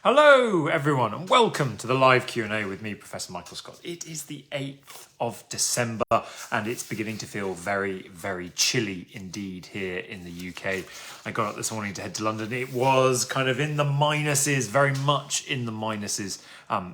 Hello everyone and welcome to the live Q&A with me, Professor Michael Scott. It is the 8th of December and it's beginning to feel very, very chilly indeed here in the UK. I got up this morning to head to London. It was kind of in the minuses, very much in the minuses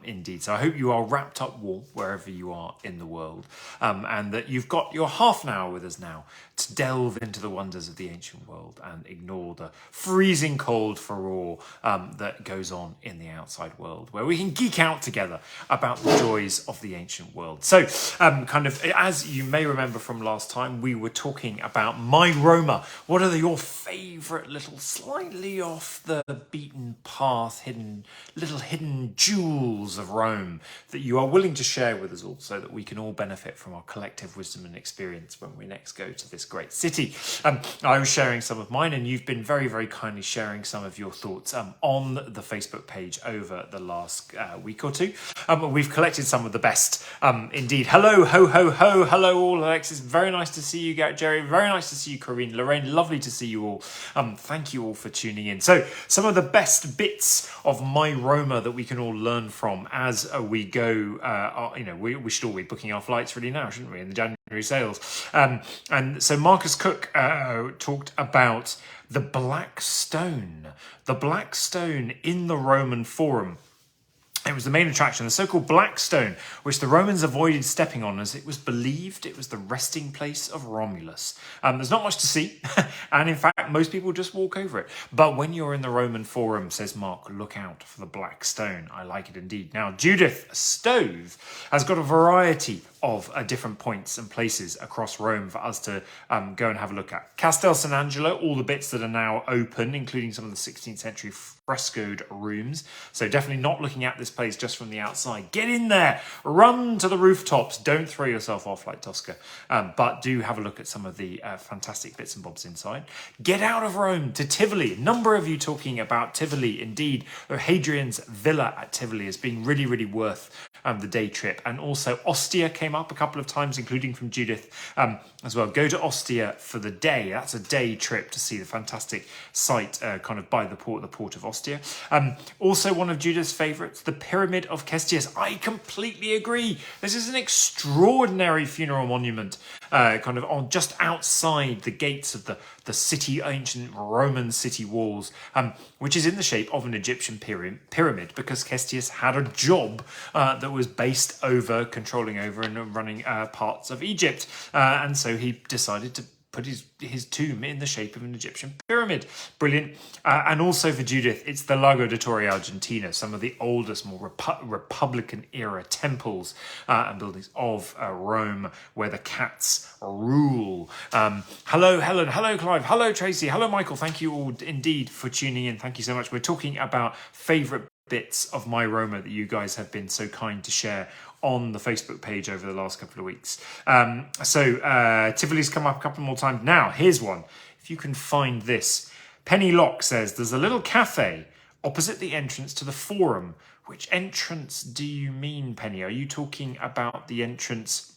indeed. So I hope you are wrapped up warm wherever you are in the world and that you've got your half an hour with us now to delve into the wonders of the ancient world and ignore the freezing cold furore that goes on in the outside world, where we can geek out together about the joys of the ancient world. So kind of as you may remember from last time, we were talking about my Roma. What are your favourite little slightly off the beaten path hidden jewels of Rome that you are willing to share with us all so that we can all benefit from our collective wisdom and experience when we next go to this great city? I was sharing some of mine and you've been very, very kindly sharing some of your thoughts on the Facebook page over the last week or two. We've collected some of the best indeed. Hello, ho, ho, ho. Hello all, Alexis. Very nice to see you, Jerry. Very nice to see you, Corinne. Lorraine, lovely to see you all. Thank you all for tuning in. So some of the best bits of my Roma that we can all learn from as we go, we should all be booking our flights really now, shouldn't we, in the January sales. And so Marcus Cook talked about the Black Stone in the Roman Forum. It was the main attraction, the so-called Black Stone, which the Romans avoided stepping on as it was believed it was the resting place of Romulus. There's not much to see, and in fact, most people just walk over it. But when you're in the Roman Forum, says Mark, look out for the Black Stone. I like it indeed. Now, Judith Stove has got a variety of different points and places across Rome for us to go and have a look at. Castel San Angelo, all the bits that are now open, including some of the 16th century frescoed rooms. So definitely not looking at this place just from the outside. Get in there, run to the rooftops. Don't throw yourself off like Tosca, but do have a look at some of the fantastic bits and bobs inside. Get out of Rome to Tivoli. A number of you talking about Tivoli. Indeed, Hadrian's villa at Tivoli as being really, really worth the day trip. And also Ostia came up a couple of times, including from Judith as well. Go to Ostia for the day. That's a day trip to see the fantastic site kind of by the port of Ostia. Also one of Judith's favourites, the Pyramid of Cestius. I completely agree. This is an extraordinary funeral monument kind of on just outside the gates of the city, ancient Roman city walls, which is in the shape of an Egyptian pyramid because Cestius had a job that was based over, controlling over and running parts of Egypt. And so he decided to put his tomb in the shape of an Egyptian pyramid. Brilliant. And also for Judith, it's the Lago de Torre Argentina, some of the oldest, more Republican era temples and buildings of Rome where the cats rule. Hello, Helen. Hello, Clive. Hello, Tracy. Hello, Michael. Thank you all indeed for tuning in. Thank you so much. We're talking about favourite bits of my Roma that you guys have been so kind to share on the Facebook page over the last couple of weeks. So Tivoli's come up a couple more times. Now, here's one. If you can find this. Penny Locke says, there's a little cafe opposite the entrance to the Forum. Which entrance do you mean, Penny? Are you talking about the entrance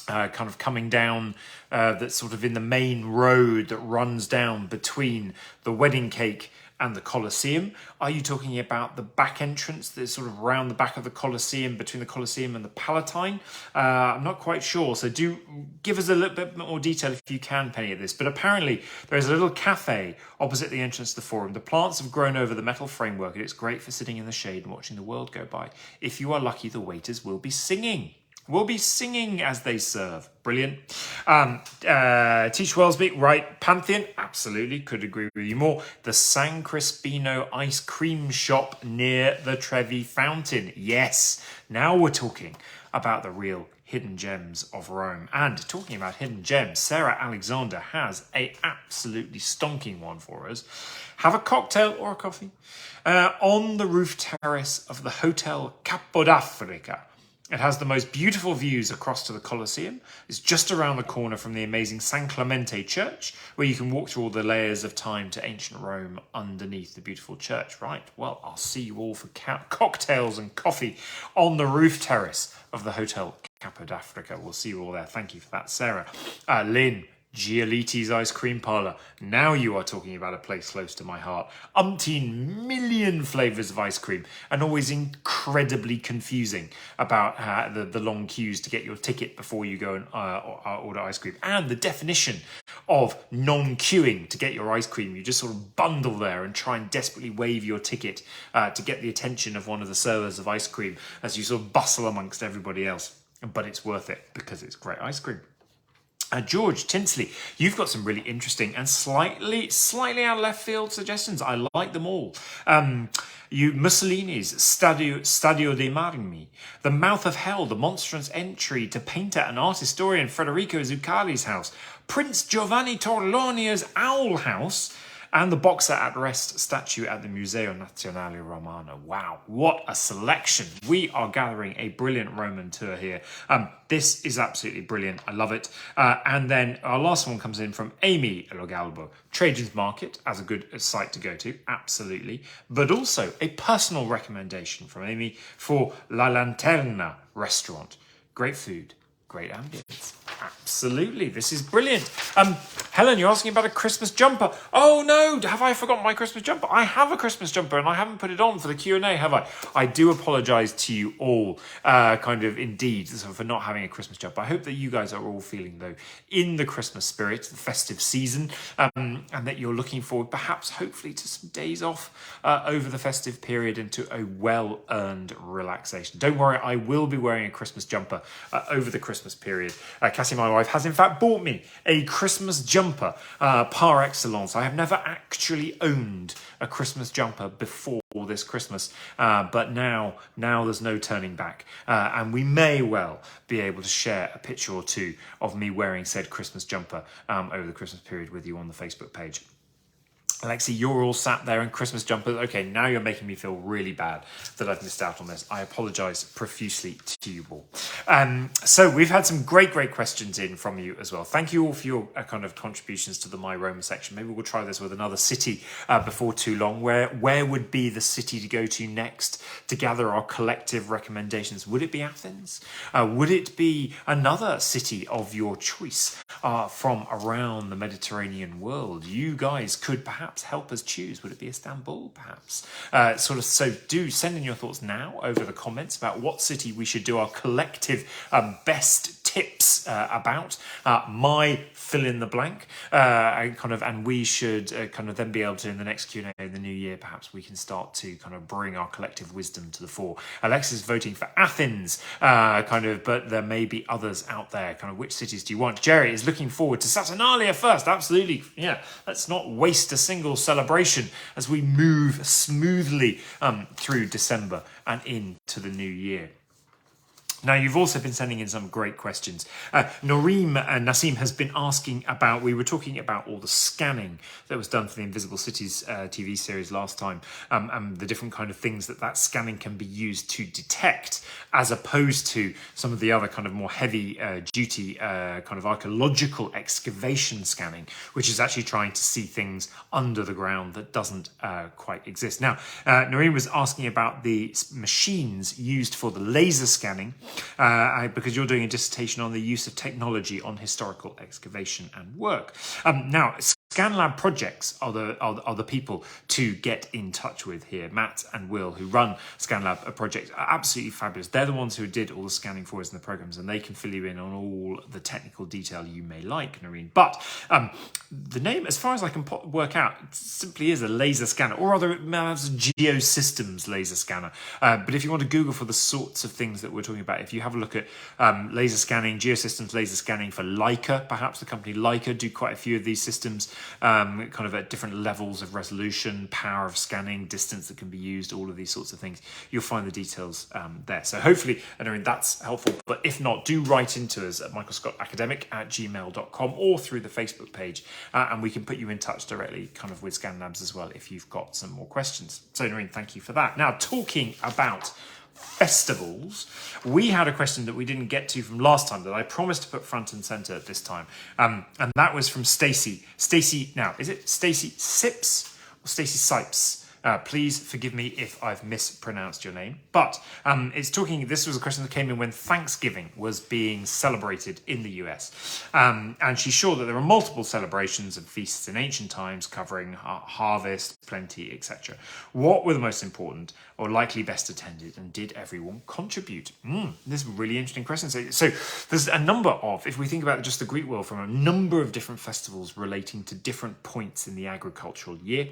kind of coming down that's sort of in the main road that runs down between the wedding cake and the Colosseum? Are you talking about the back entrance that's sort of around the back of the Colosseum, between the Colosseum and the Palatine? I'm not quite sure, so do give us a little bit more detail if you can, Penny, of this. But apparently there is a little cafe opposite the entrance to the Forum. The plants have grown over the metal framework and it's great for sitting in the shade and watching the world go by. If you are lucky, the waiters will be singing. We'll be singing as they serve. Brilliant. Teach Wellsbeak, right. Pantheon, absolutely. Could agree with you more. The San Crispino ice cream shop near the Trevi Fountain. Yes. Now we're talking about the real hidden gems of Rome. And talking about hidden gems, Sarah Alexander has a absolutely stonking one for us. Have a cocktail or a coffee on the roof terrace of the Hotel Capodafrica. It has the most beautiful views across to the Colosseum. It's just around the corner from the amazing San Clemente Church, where you can walk through all the layers of time to ancient Rome underneath the beautiful church. Right, well, I'll see you all for cocktails and coffee on the roof terrace of the Hotel Capodafrica. We'll see you all there. Thank you for that, Sarah. Lynn, Giolitti's Ice Cream Parlour. Now you are talking about a place close to my heart. Umpteen million flavours of ice cream, and always incredibly confusing about the long queues to get your ticket before you go and order ice cream. And the definition of non-queuing to get your ice cream. You just sort of bundle there and try and desperately wave your ticket to get the attention of one of the servers of ice cream as you sort of bustle amongst everybody else. But it's worth it because it's great ice cream. George Tinsley, you've got some really interesting and slightly out of left field suggestions. I like them all. Mussolini's Stadio dei Marmi, The Mouth of Hell, the monstrous entry to painter and art historian Federico Zuccali's house, Prince Giovanni Torlonia's Owl House, and the Boxer at Rest statue at the Museo Nazionale Romano. Wow, what a selection. We are gathering a brilliant Roman tour here. This is absolutely brilliant. I love it. And then our last one comes in from Amy Logalbo. Trajan's Market as a good site to go to, absolutely. But also a personal recommendation from Amy for La Lanterna restaurant. Great food, great ambience. Absolutely, this is brilliant. Helen, you're asking about a Christmas jumper. Oh no, have I forgotten my Christmas jumper? I have a Christmas jumper and I haven't put it on for the Q&A, have I? I do apologise to you all, indeed, for not having a Christmas jumper. I hope that you guys are all feeling, though, in the Christmas spirit, the festive season, and that you're looking forward, perhaps, hopefully, to some days off over the festive period and to a well-earned relaxation. Don't worry, I will be wearing a Christmas jumper over the Christmas period. Cassie, my wife, has in fact bought me a Christmas jumper par excellence. I have never actually owned a Christmas jumper before this Christmas, but now there's no turning back, and we may well be able to share a picture or two of me wearing said Christmas jumper over the Christmas period with you on the Facebook page. Alexi, you're all sat there in Christmas jumpers. Okay, now you're making me feel really bad that I've missed out on this. I apologise profusely to you all. So we've had some great questions in from you as well. Thank you all for your kind of contributions to the My Roma section. Maybe we'll try this with another city before too long. Where would be the city to go to next to gather our collective recommendations? Would it be Athens? Would it be another city of your choice from around the Mediterranean world? You guys could perhaps help us choose. Would it be Istanbul, perhaps? So do send in your thoughts now over the comments about what city we should do our collective best tips about. My fill in the blank, and we should then be able to, in the next Q&A in the new year, perhaps we can start to kind of bring our collective wisdom to the fore. Alex is voting for Athens, but there may be others out there. Which cities do you want? Jerry is looking forward to Saturnalia first. Absolutely, yeah. Let's not waste a single celebration as we move smoothly through December and into the new year. Now, you've also been sending in some great questions. Noreem Nassim has been asking about, we were talking about all the scanning that was done for the Invisible Cities TV series last time, and the different kind of things that scanning can be used to detect, as opposed to some of the other kind of more heavy duty kind of archaeological excavation scanning, which is actually trying to see things under the ground that doesn't quite exist. Now, Noreem was asking about the machines used for the laser scanning, because you're doing a dissertation on the use of technology on historical excavation and work. Now, ScanLab Projects are the people to get in touch with here. Matt and Will, who run ScanLab Projects, are absolutely fabulous. They're the ones who did all the scanning for us in the programs, and they can fill you in on all the technical detail you may like, Noreen. But the name, as far as I can work out, simply is a laser scanner, or rather it has a Geosystems laser scanner. But if you want to Google for the sorts of things that we're talking about, if you have a look at laser scanning, Geosystems laser scanning for Leica, perhaps the company Leica do quite a few of these systems, kind of at different levels of resolution, power of scanning, distance that can be used, all of these sorts of things. You'll find the details there. So hopefully, Noreen, that's helpful. But if not, do write into us at michaelscottacademic@gmail.com or through the Facebook page, and we can put you in touch directly kind of with ScanLabs as well if you've got some more questions. So Noreen, thank you for that. Now, talking about festivals, we had a question that we didn't get to from last time that I promised to put front and center this time, and that was from Stacey. Stacey, now is it Stacey Sips or Stacey Sipes? Please forgive me if I've mispronounced your name. But this was a question that came in when Thanksgiving was being celebrated in the US. And she's sure that there are multiple celebrations and feasts in ancient times covering harvest, plenty, etc. What were the most important or likely best attended, and did everyone contribute? This is a really interesting question. So there's a number of, if we think about just the Greek world, from a number of different festivals relating to different points in the agricultural year.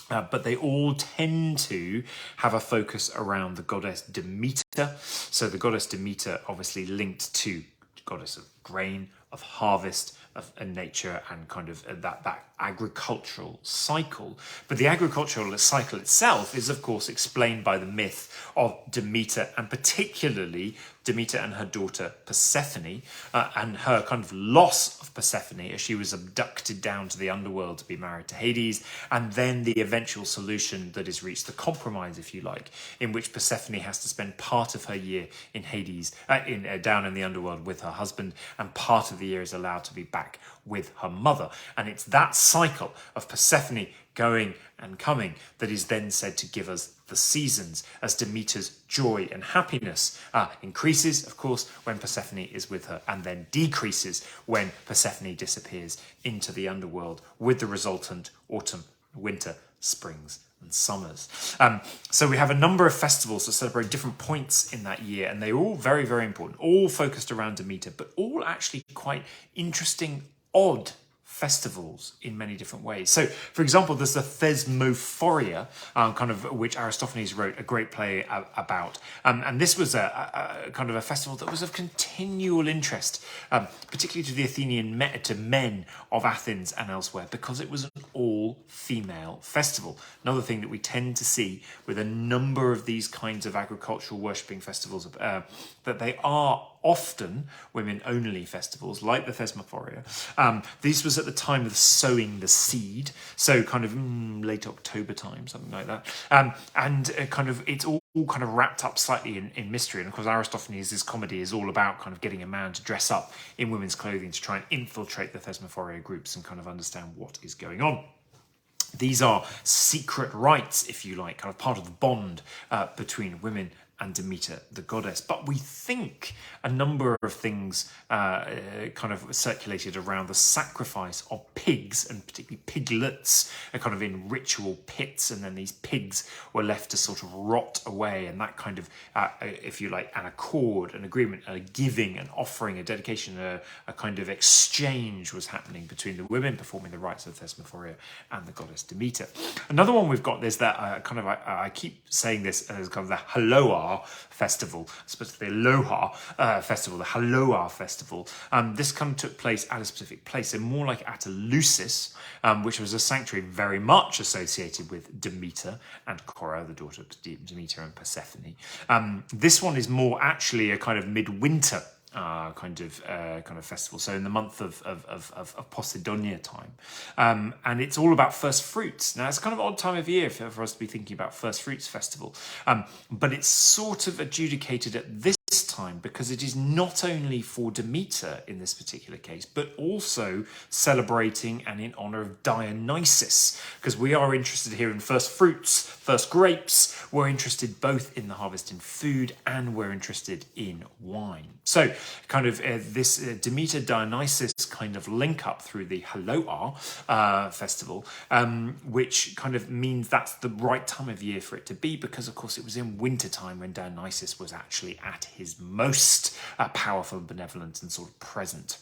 But they all tend to have a focus around the goddess Demeter. So the goddess Demeter obviously linked to the goddess of grain, of harvest, of nature, and kind of that agricultural cycle. But the agricultural cycle itself is, of course, explained by the myth of Demeter, and particularly Demeter and her daughter Persephone, and her kind of loss of Persephone as she was abducted down to the underworld to be married to Hades, and then the eventual solution that is reached, the compromise, if you like, in which Persephone has to spend part of her year in Hades, down in the underworld with her husband, and part of the year is allowed to be back with her mother. And it's that cycle of Persephone going and coming that is then said to give us the seasons, as Demeter's joy and happiness increases, of course, when Persephone is with her, and then decreases when Persephone disappears into the underworld, with the resultant autumn, winter, springs, and summers. So we have a number of festivals that celebrate different points in that year, and they're all very, very important, all focused around Demeter, but all actually quite interesting, odd festivals in many different ways. So, for example, there's the Thesmophoria, which Aristophanes wrote a great play about. And this was a kind of a festival that was of continual interest, particularly to the Athenian men of Athens and elsewhere, because it was an all-female festival. Another thing that we tend to see with a number of these kinds of agricultural worshipping festivals, that they are often women-only festivals, like the Thesmophoria. This was at the time of sowing the seed, so kind of late October time, something like that. It's all kind of wrapped up slightly in mystery. And of course, Aristophanes' comedy is all about kind of getting a man to dress up in women's clothing to try and infiltrate the Thesmophoria groups and kind of understand what is going on. These are secret rites, if you like, kind of part of the bond between women and Demeter, the goddess. But we think a number of things kind of circulated around the sacrifice of pigs, and particularly piglets, kind of in ritual pits, and then these pigs were left to sort of rot away, and that kind of, if you like, an accord, an agreement, a giving, an offering, a dedication, a kind of exchange was happening between the women performing the rites of Thesmophoria and the goddess Demeter. Another one we've got is that I keep saying this as kind of the Haloa festival, specifically the Aloha festival, the Haloa festival. This kind of took place at a specific place, and more like at Eleusis, which was a sanctuary very much associated with Demeter and Cora, the daughter of Demeter and Persephone. This one is more actually a kind of midwinter kind of festival, so in the month of Posidonia time, and it's all about first fruits. Now, it's a kind of odd time of year for us to be thinking about first fruits festival, but it's sort of adjudicated at this time because it is not only for Demeter in this particular case, but also celebrating and in honor of Dionysus, because we are interested here in first fruits, first grapes. We're interested both in the harvest in food, and we're interested in wine. So kind of this Demeter Dionysus kind of link up through the Haloa festival, which kind of means that's the right time of year for it to be, because of course it was in winter time when Dionysus was actually at his most powerful, benevolent, and sort of present.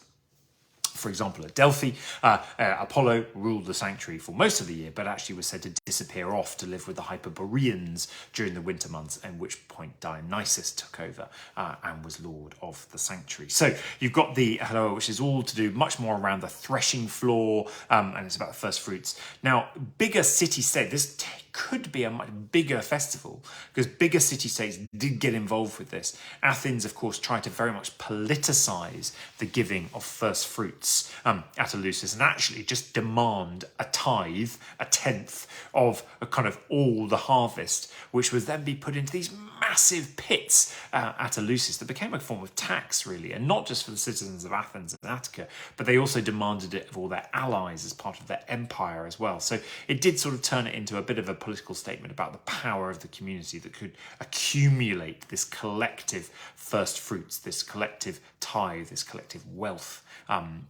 For example, at Delphi, Apollo ruled the sanctuary for most of the year, but actually was said to disappear off to live with the Hyperboreans during the winter months, at which point Dionysus took over and was lord of the sanctuary. So you've got the Haloa, which is all to do much more around the threshing floor, and it's about the first fruits. Now, bigger city-state, this could be a much bigger festival, because bigger city-states did get involved with this. Athens, of course, tried to very much politicize the giving of first fruits fruits at Eleusis and actually just demand a tithe, a tenth of kind of all the harvest, which would then be put into these massive pits at Eleusis that became a form of tax, really, and not just for the citizens of Athens and Attica, but they also demanded it of all their allies as part of their empire as well. So it did sort of turn it into a bit of a political statement about the power of the community that could accumulate this collective first fruits, this collective tithe, this collective wealth,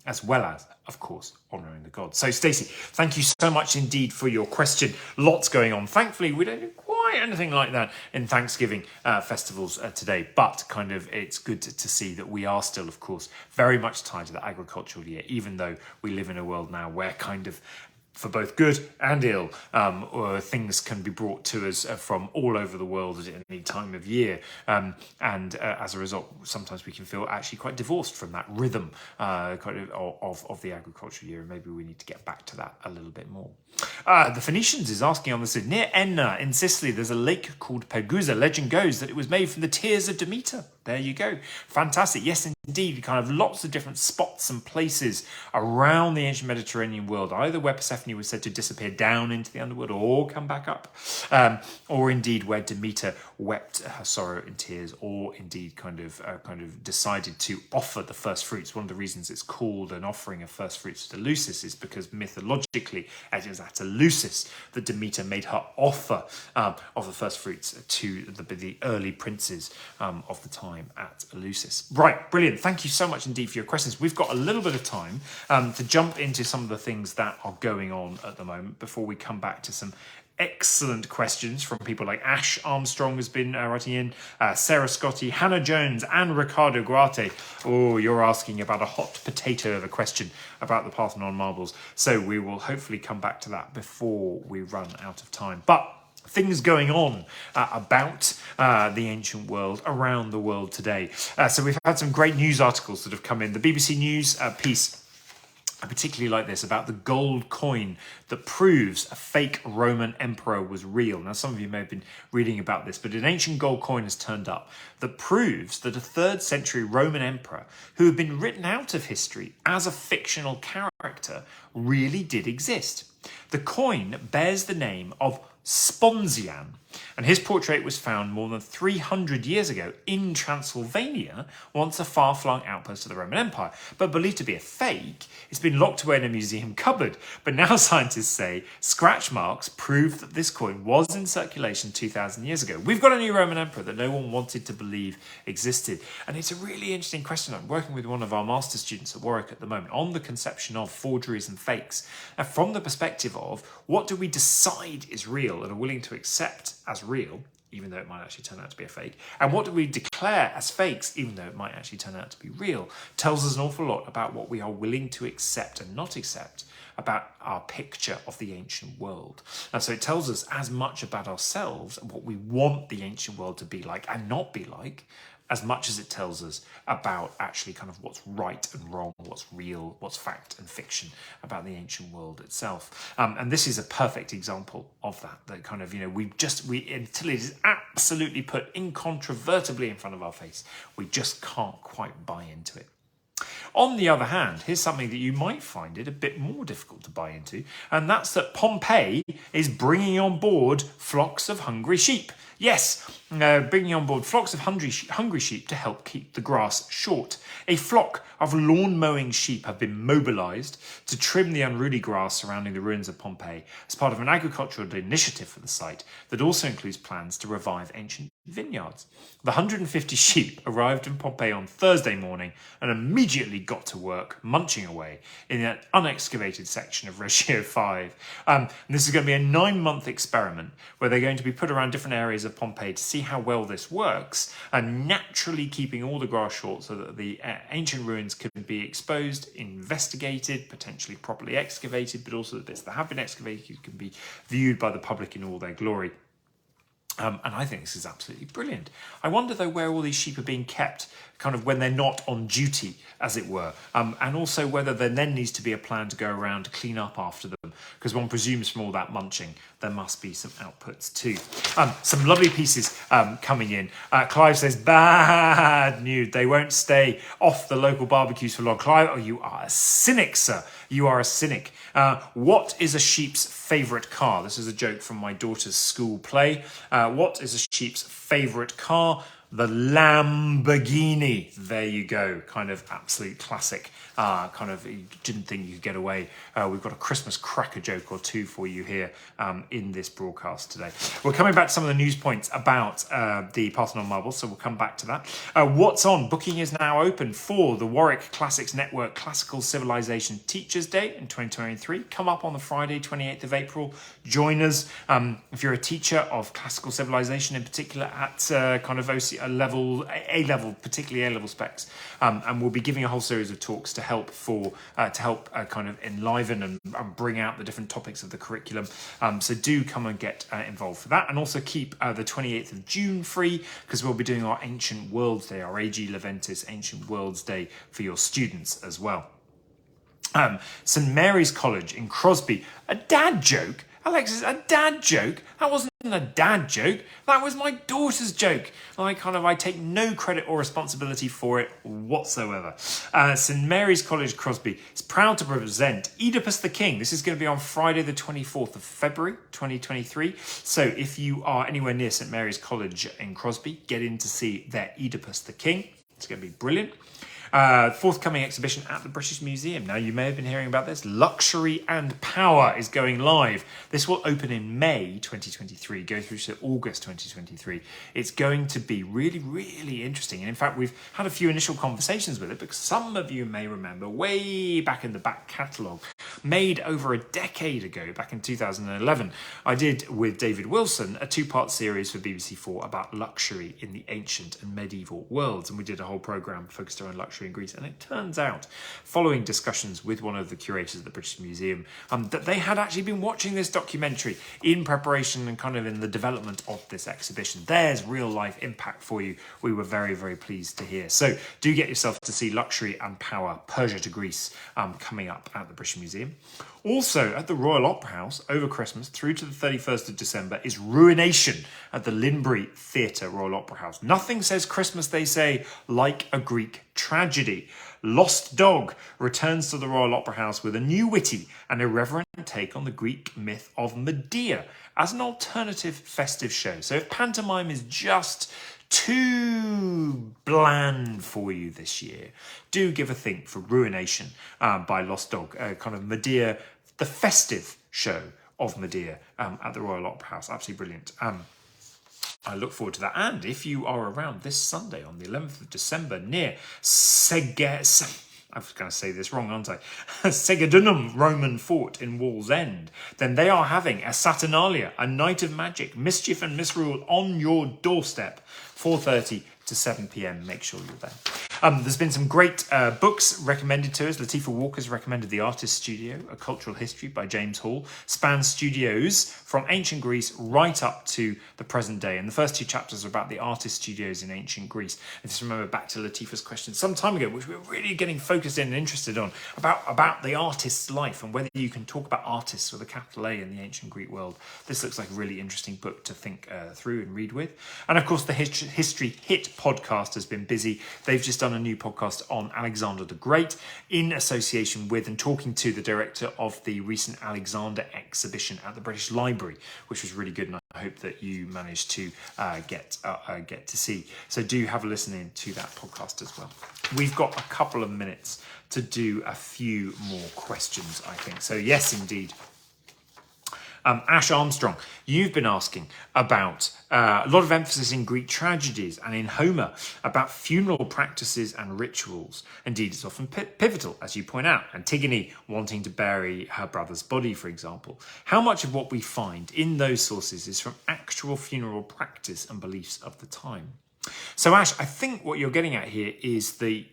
as well as, of course, honouring the gods. So, Stacey, thank you so much indeed for your question. Lots going on. Thankfully, we don't do quite anything like that in Thanksgiving festivals today, but kind of it's good to see that we are still, of course, very much tied to the agricultural year, even though we live in a world now where kind of for both good and ill, things can be brought to us from all over the world at any time of year. And as a result, sometimes we can feel actually quite divorced from that rhythm of the agricultural year. And maybe we need to get back to that a little bit more. The Phoenicians is asking on this, near Enna in Sicily, there's a lake called Pergusa. Legend goes that it was made from the tears of Demeter. There you go. Fantastic. Yes, indeed. Kind of lots of different spots and places around the ancient Mediterranean world, either where Persephone was said to disappear down into the underworld or come back up, or indeed where Demeter wept her sorrow in tears, or indeed kind of decided to offer the first fruits. One of the reasons it's called an offering of first fruits to Eleusis is because mythologically it was at Eleusis that Demeter made her offer of the first fruits to the early princes of the time at Eleusis. Right, brilliant. Thank you so much indeed for your questions. We've got a little bit of time to jump into some of the things that are going on at the moment before we come back to some excellent questions from people like Ash Armstrong has been writing in, Sarah Scotty, Hannah Jones and Ricardo Guarte. Oh, you're asking about a hot potato of a question about the Parthenon marbles. So we will hopefully come back to that before we run out of time. But things going on about the ancient world around the world today. So we've had some great news articles that have come in. The BBC News piece, I particularly like this, about the gold coin that proves a fake Roman emperor was real. Now, some of you may have been reading about this, but an ancient gold coin has turned up that proves that a 3rd century Roman emperor who had been written out of history as a fictional character really did exist. The coin bears the name of Sponsian, and his portrait was found more than 300 years ago in Transylvania, once a far-flung outpost of the Roman Empire. But believed to be a fake, it's been locked away in a museum cupboard. But now scientists say scratch marks prove that this coin was in circulation 2,000 years ago. We've got a new Roman emperor that no one wanted to believe existed. And it's a really interesting question. I'm working with one of our master students at Warwick at the moment on the conception of forgeries and fakes. And from the perspective of what do we decide is real and are willing to accept as real, even though it might actually turn out to be a fake, and what do we declare as fakes, even though it might actually turn out to be real, tells us an awful lot about what we are willing to accept and not accept about our picture of the ancient world. And so it tells us as much about ourselves and what we want the ancient world to be like and not be like, as much as it tells us about actually kind of what's right and wrong, what's real, what's fact and fiction about the ancient world itself. And this is a perfect example of that kind of, we until it is absolutely put incontrovertibly in front of our face, we just can't quite buy into it. On the other hand, here's something that you might find it a bit more difficult to buy into, and that's that Pompeii is bringing on board flocks of hungry sheep. Yes, bringing on board flocks of hungry sheep to help keep the grass short. A flock of lawn-mowing sheep have been mobilised to trim the unruly grass surrounding the ruins of Pompeii as part of an agricultural initiative for the site that also includes plans to revive ancient vineyards. The 150 sheep arrived in Pompeii on Thursday morning and immediately got to work munching away in an unexcavated section of Ratio 5. And this is going to be a 9-month experiment where they're going to be put around different areas of Pompeii to see how well this works, and naturally keeping all the grass short so that the ancient ruins can be exposed, investigated, potentially properly excavated, but also the bits that have been excavated can be viewed by the public in all their glory. And I think this is absolutely brilliant. I wonder, though, where all these sheep are being kept, kind of when they're not on duty, as it were, and also whether there then needs to be a plan to go around to clean up after them, because one presumes from all that munching, there must be some outputs too. Some lovely pieces coming in. Clive says, bad news. They won't stay off the local barbecues for long. Clive, oh, you are a cynic, sir. You are a cynic. What is a sheep's favourite car? This is a joke from my daughter's school play. What is a sheep's favourite car? The Lamborghini. There you go. Kind of absolute classic. You didn't think you could get away. We've got a Christmas cracker joke or two for you here in this broadcast today. We're coming back to some of the news points about the Parthenon marbles, so we'll come back to that. What's on? Booking is now open for the Warwick Classics Network Classical Civilization Teachers' Day in 2023. Come up on the Friday, 28th of April. Join us. If you're a teacher of classical civilization, in particular at A level, particularly A-level specs, and we'll be giving a whole series of talks to help kind of enliven and bring out the different topics of the curriculum. So do come and get involved for that, and also keep the 28th of June free, because we'll be doing our Ancient Worlds Day, our AG Leventis Ancient Worlds Day for your students as well. St Mary's College in Crosby, a dad joke. Alexis, a dad joke? That wasn't a dad joke. That was my daughter's joke. I take no credit or responsibility for it whatsoever. St Mary's College Crosby is proud to present Oedipus the King. This is going to be on Friday the 24th of February 2023. So if you are anywhere near St Mary's College in Crosby, get in to see their Oedipus the King. It's going to be brilliant. Forthcoming exhibition at the British Museum. Now, you may have been hearing about this. Luxury and Power is going live. This will open in May 2023, go through to August 2023. It's going to be really, really interesting. And in fact, we've had a few initial conversations with it, because some of you may remember way back in the back catalogue, made over a decade ago, back in 2011, I did with David Wilson a two-part series for BBC4 about luxury in the ancient and medieval worlds. And we did a whole programme focused around luxury in Greece, and it turns out, following discussions with one of the curators at the British Museum, that they had actually been watching this documentary in preparation and kind of in the development of this exhibition. There's real life impact for you. We were very, very pleased to hear. So do get yourself to see Luxury and Power, Persia to Greece, coming up at the British Museum. Also, at the Royal Opera House over Christmas through to the 31st of December is Ruination at the Linbury Theatre, Royal Opera House. Nothing says Christmas, they say, like a Greek tragedy. Lost Dog returns to the Royal Opera House with a new witty and irreverent take on the Greek myth of Medea as an alternative festive show. So if pantomime is just too bland for you this year, do give a think for Ruination by Lost Dog, kind of Medea, the festive show of Medea at the Royal Opera House. Absolutely brilliant. I look forward to that. And if you are around this Sunday on the 11th of December near I was going to say this wrong, aren't I? Segedunum Roman Fort in Wallsend, then they are having a Saturnalia, a night of magic, mischief and misrule on your doorstep, 4:30 to 7 p.m. Make sure you're there. There's been some great books recommended to us. Latifah Walker's recommended The Artist Studio, A Cultural History by James Hall. Spans studios from ancient Greece right up to the present day. And the first two chapters are about the artist studios in ancient Greece. And just remember back to Latifah's question some time ago, which we were really getting focused in and interested on, about the artist's life and whether you can talk about artists with a capital A in the ancient Greek world. This looks like a really interesting book to think through and read with. And of course, the History Hit podcast has been busy. They've just done a new podcast on Alexander the Great in association with and talking to the director of the recent Alexander exhibition at the British Library, which was really good, and I hope that you managed to get to see. So do have a listen in to that podcast as well. We've got a couple of minutes to do a few more questions, I think. So yes, indeed. Ash Armstrong, you've been asking about a lot of emphasis in Greek tragedies and in Homer about funeral practices and rituals. Indeed, it's often pivotal, as you point out. Antigone wanting to bury her brother's body, for example. How much of what we find in those sources is from actual funeral practice and beliefs of the time? So Ash, I think what you're getting at here is the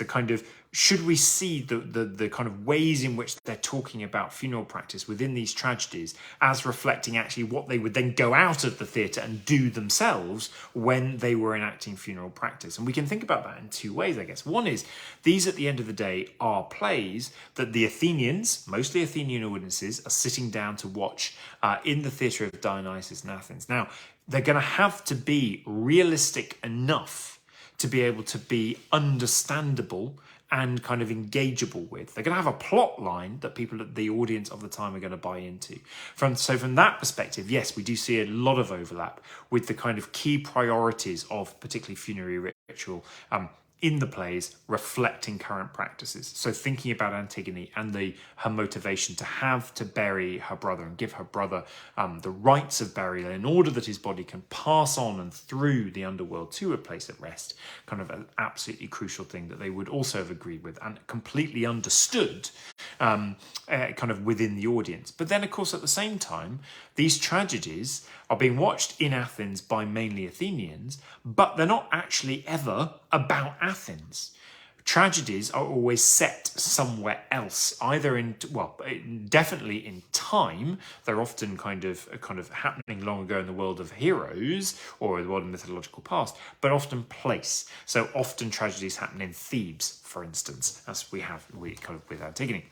kind of should we see the kind of ways in which they're talking about funeral practice within these tragedies as reflecting actually what they would then go out of the theatre and do themselves when they were enacting funeral practice? And we can think about that in two ways, I guess. One is, these at the end of the day are plays that the Athenians, mostly Athenian audiences, are sitting down to watch in the theatre of Dionysus in Athens. Now, they're going to have to be realistic enough to be able to be understandable and kind of engageable with. They're going to have a plot line that people at the audience of the time are going to buy into. So from that perspective, yes, we do see a lot of overlap with the kind of key priorities of particularly funerary ritual in the plays reflecting current practices. So thinking about Antigone and her motivation to have to bury her brother and give her brother the rites of burial in order that his body can pass on and through the underworld to a place of rest, kind of an absolutely crucial thing that they would also have agreed with and completely understood kind of within the audience. But then, of course, at the same time, these tragedies are being watched in Athens by mainly Athenians, but they're not actually ever about Athens. Tragedies are always set somewhere else, either definitely in time. They're often kind of happening long ago in the world of heroes or the world of mythological past, but often place. So often tragedies happen in Thebes, for instance, as we kind of with Antigone.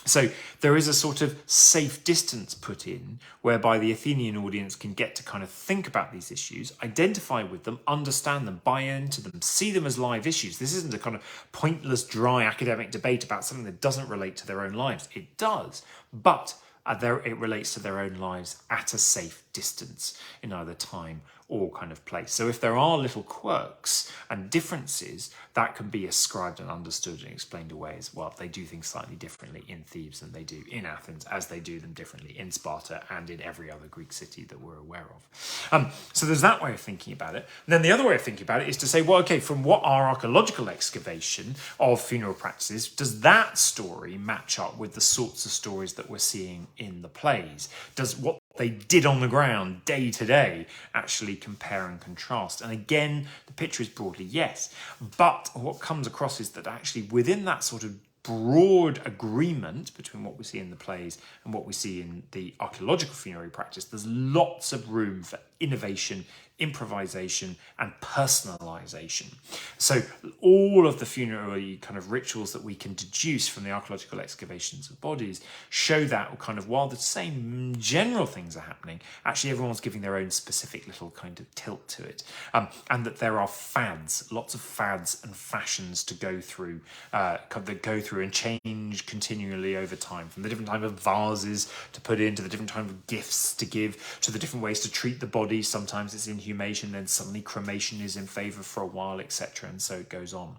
So there is a sort of safe distance put in whereby the Athenian audience can get to kind of think about these issues, identify with them, understand them, buy into them, see them as live issues. This isn't a kind of pointless, dry academic debate about something that doesn't relate to their own lives. It does, but it relates to their own lives at a safe distance in either time or kind of place. So if there are little quirks and differences, that can be ascribed and understood and explained away as well. They do things slightly differently in Thebes than they do in Athens, as they do them differently in Sparta and in every other Greek city that we're aware of. So there's that way of thinking about it. And then the other way of thinking about it is to say, well, okay, from what our archaeological excavation of funeral practices, does that story match up with the sorts of stories that we're seeing in the plays? Does what they did on the ground day to day actually compare and contrast? And again, the picture is broadly yes. But what comes across is that actually within that sort of broad agreement between what we see in the plays and what we see in the archaeological funerary practice, there's lots of room for innovation, improvisation, and personalization. So all of the funerary kind of rituals that we can deduce from the archaeological excavations of bodies show that kind of while the same general things are happening, actually everyone's giving their own specific little kind of tilt to it. And that there are fads, lots of fads and fashions to go through, that go through and change continually over time, from the different type of vases to put in, to the different type of gifts to give, to the different ways to treat the body. Sometimes it's inhumation, then suddenly cremation is in favour for a while, etc. And so it goes on.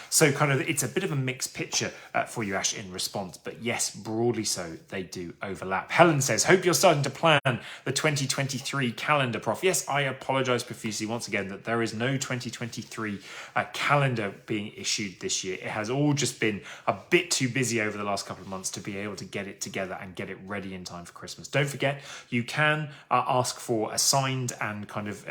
So kind of it's a bit of a mixed picture for you, Ash, in response. But yes, broadly so, they do overlap. Helen says, hope you're starting to plan the 2023 calendar, Prof. Yes, I apologise profusely once again that there is no 2023 calendar being issued this year. It has all just been a bit too busy over the last couple of months to be able to get it together and get it ready in time for Christmas. Don't forget, you can ask for a signed and kind of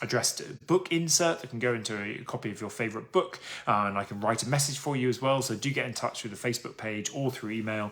addressed book insert that can go into a copy of your favourite book, and I can write a message for you as well. So do get in touch through the Facebook page or through email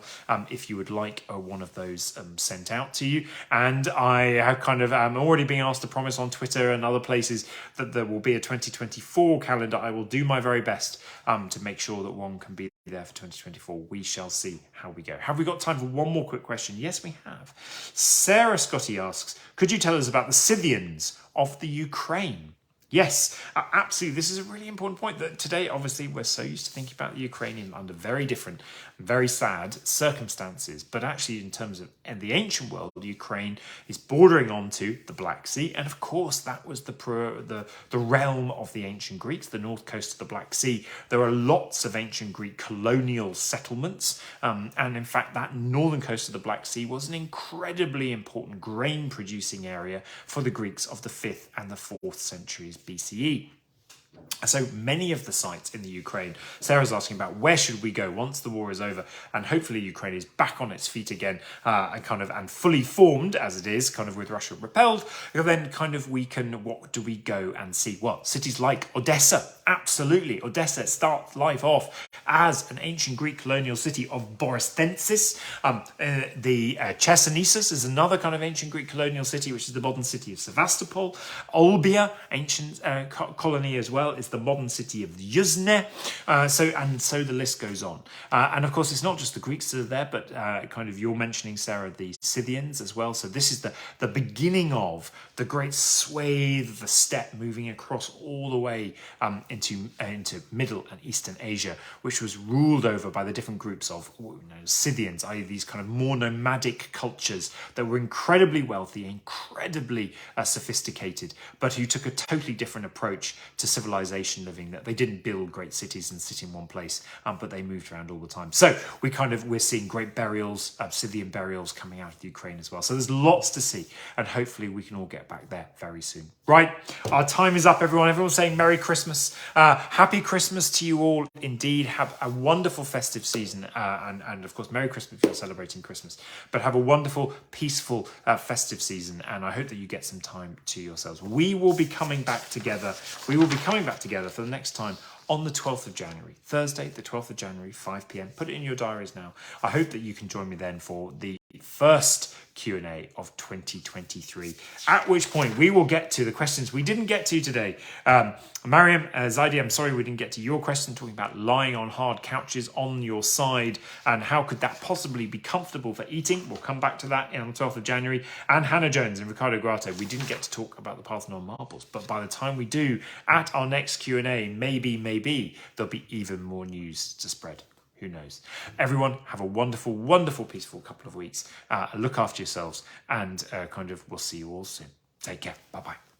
if you would like one of those sent out to you. And I have kind of already been asked to promise on Twitter and other places that there will be a 2024 calendar. I will do my very best to make sure that one can be there for 2024. We shall see how we go. Have we got time for one more quick question? Yes, we have. Sarah Scotty asks, could you tell us about the Scythians of the Ukraine? Yes, absolutely. This is a really important point that today, obviously, we're so used to thinking about the Ukrainian under very different, very sad circumstances. But actually, in terms of the ancient world, Ukraine is bordering onto the Black Sea. And of course, that was the realm of the ancient Greeks, the north coast of the Black Sea. There are lots of ancient Greek colonial settlements. And in fact, that northern coast of the Black Sea was an incredibly important grain-producing area for the Greeks of the 5th and the 4th centuries BCE. So many of the sites in the Ukraine, Sarah's asking about where should we go once the war is over, and hopefully Ukraine is back on its feet again and fully formed as it is, kind of with Russia repelled. And then kind of what do we go and see? Well, cities like Odessa absolutely. Odessa starts life off as an ancient Greek colonial city of Borysthenes. The Chersonesus is another kind of ancient Greek colonial city, which is the modern city of Sevastopol. Olbia, ancient colony as well, is the modern city of Yuzne. So the list goes on. And of course, it's not just the Greeks that are there, but kind of you're mentioning, Sarah, the Scythians as well. So this is the beginning of the great swathe of the steppe moving across all the way into Middle and Eastern Asia, which was ruled over by the different groups of Scythians, i.e. these kind of more nomadic cultures that were incredibly wealthy, incredibly sophisticated, but who took a totally different approach to civilization living, that they didn't build great cities and sit in one place, but they moved around all the time. So we're seeing great burials, Scythian burials coming out of Ukraine as well. So there's lots to see, and hopefully we can all get back there very soon. Right, our time is up, everyone. Everyone's saying Merry Christmas. Happy Christmas to you all indeed. Have a wonderful festive season, and of course, Merry Christmas if you're celebrating Christmas. But have a wonderful, peaceful festive season, and I hope that you get some time to yourselves. We will be coming back together. We will be coming back together for the next time on the 12th of January, Thursday, the 12th of January, 5 p.m. Put it in your diaries now. I hope that you can join me then for the first Q&A of 2023, at which point we will get to the questions we didn't get to today. Mariam, Zaidi, I'm sorry we didn't get to your question, talking about lying on hard couches on your side and how could that possibly be comfortable for eating. We'll come back to that on the 12th of January. And Hannah Jones and Ricardo Grato, we didn't get to talk about the Parthenon marbles, but by the time we do, at our next Q&A, maybe there'll be even more news to spread. Who knows? Everyone, have a wonderful, wonderful, peaceful couple of weeks. Look after yourselves, and we'll see you all soon. Take care. Bye-bye.